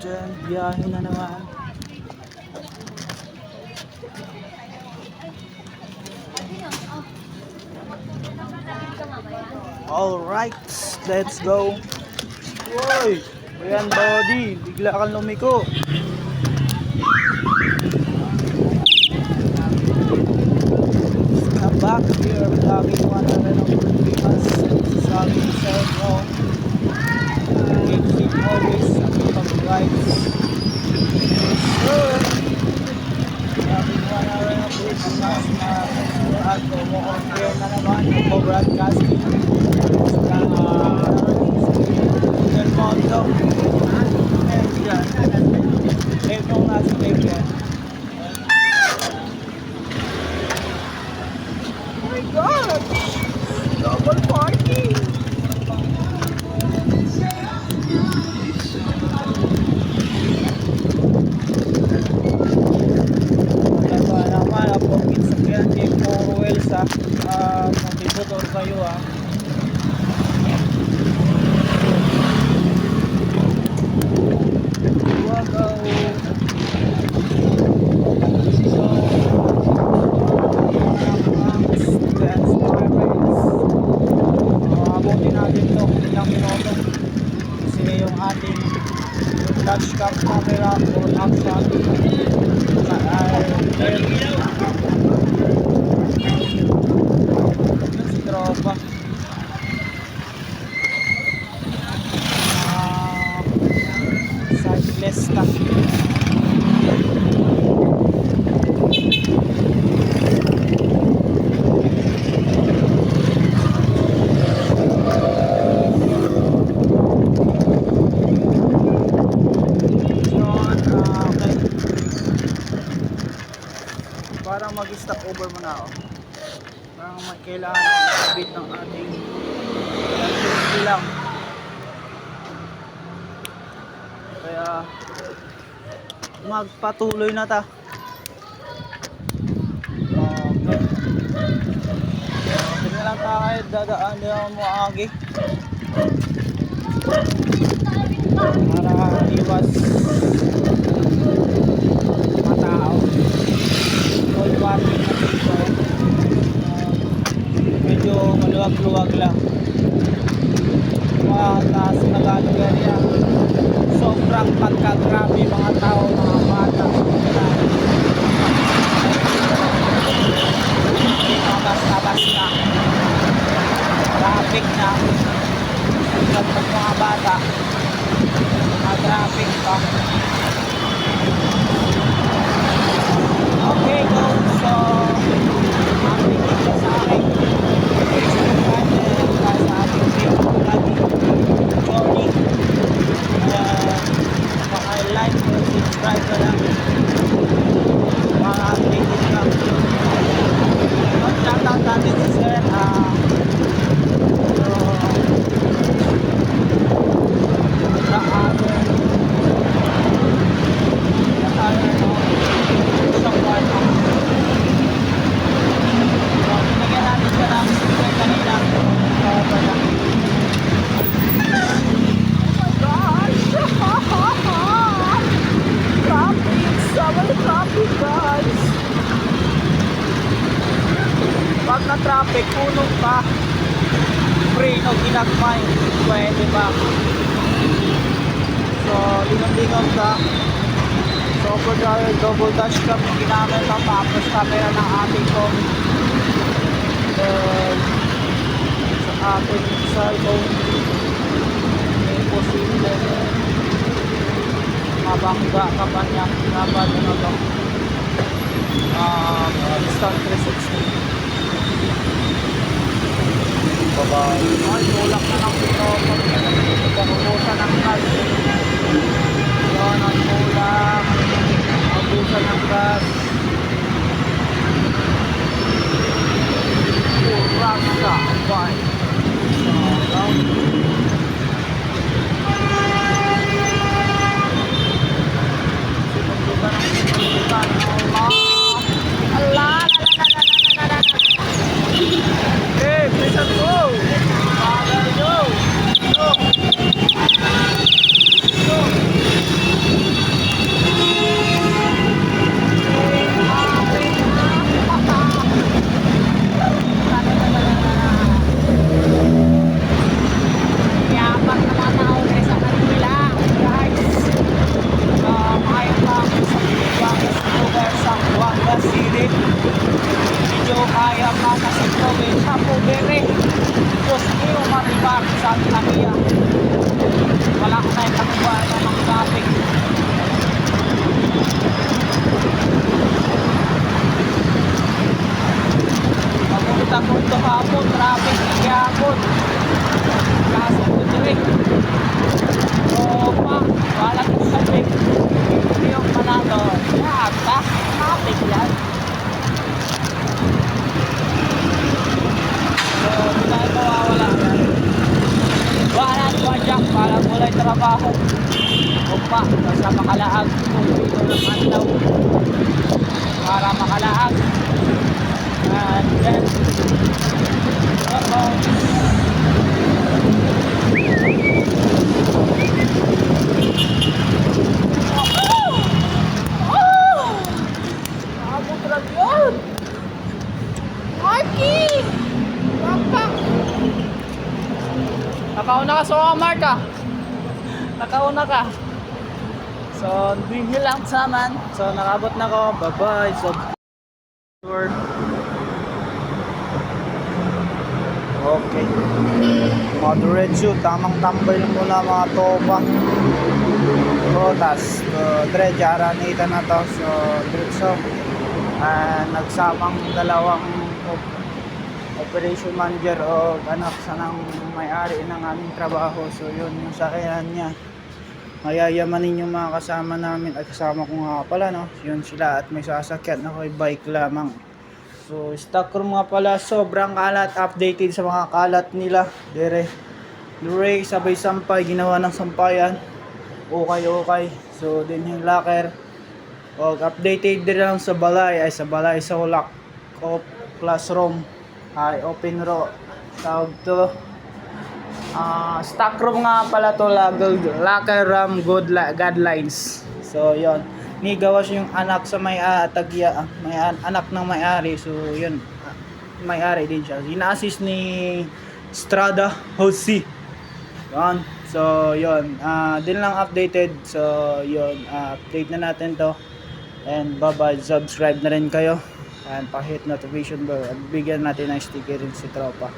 dyan, biyahe na naman. Alright, let's go. Uy, ayan buddy, bigla kang lumiko. I'm back here vlogging one of the Pilipinas. Sabi sa inyo, keep always pag-rides. Sure, vlogging one of the Pilipinas na at kumukonfirm na naman yung broadcasting sa Del Mundo. And yan, live nung nasa live yan. Oh my God! Double party! Diba naman, apokit sa kyan kay Powell sa motivator kayo ah. Wagaw! Flash cam camera or action si tropa cyclist ka. Parang mag-stop over muna ako. Parang kailangan i-update ng ating electricity lang. Kaya magpatuloy na ta. Okay. Sige lang tayo, dadaan din ako mo agi. Para iwas matao. Parking na dito, medyo maluwag-luwag lang. Taas na gano'n ganyan, sobrang pagkagrabe mga tao, mga bata, mga basta-basta traffic na pag mga bata, mga traffic pa. Okay, go. So, ating ito sa aking Facebook channel, sa ating Facebook journey. Paka-like or subscribe na lang. Mga updated lang. Mag-shoutout natin si Sir. Pag na traffic, puno pa, free no ginagmay, pwede ba? So, lingon-lingon ka. So, for double dash cam ginamit ang tapos camera ng ating phone. Sa ating cellphone, may posible mabangga ka pa niya. Dapat na ito. Instant 360. Bye-bye. Ay, tulak na ng pito. Pagkakubusan ng gas. Yun, ang tulak. Pagkakubusan ng gas. Tulak sa bye. Hey, please go! Father, go! Go! Go! kaya pa na sa probinsya po bere. Diyos niyo matibak sa Lakia. Wala ko na itakuha na ng traffic. Papunta ko ito hapon, traffic nagyapon. Kaso ko direct. Opa, wala ko sabi. Hindi yung manalo. Yata, traffic yan. So, hindi tayo mawawala yan. Wala ko dyan para mulay trabaho. Opa, sa makalaag kung dito ng andaw. Para makalaag. And then, nakauna ka sa Walmart ka. Nakauna ka. So, hindi lang saman. So, nakabot na ko. Bye-bye. So, okay. Mga diretso. Tamang tambay lang muna mga topa. Rotas. So, diretso. Aranita na to. So, diretso. Nagsamang dalawang operation manager o anak sa nang may-ari ng aming trabaho. So yun yung sakyan niya. Mayayamanin yung mga kasama namin. At kasama ko nga pala, no? Yun sila at may sasakyan. Ako'y bike lamang. So stock room nga pala. Sobrang kalat. Updated sa mga kalat nila. Dure sabay sampay. Ginawa ng sampayan. Okay. So din yung locker. O updated din lang sa balay. Ay sa balay sa lock of classroom. Ay open row tawag to. Stock room nga pala to, locker room guidelines. So yon, ni gawas yung anak sa may anak ng may-ari. So yun, may-ari din siya, ina-assist ni Strada Jose yon. So yon, din lang updated. So yon, update na natin to. And bye bye, subscribe na rin kayo and pa-hit notification bell at bigyan natin ng sticker rin si tropa.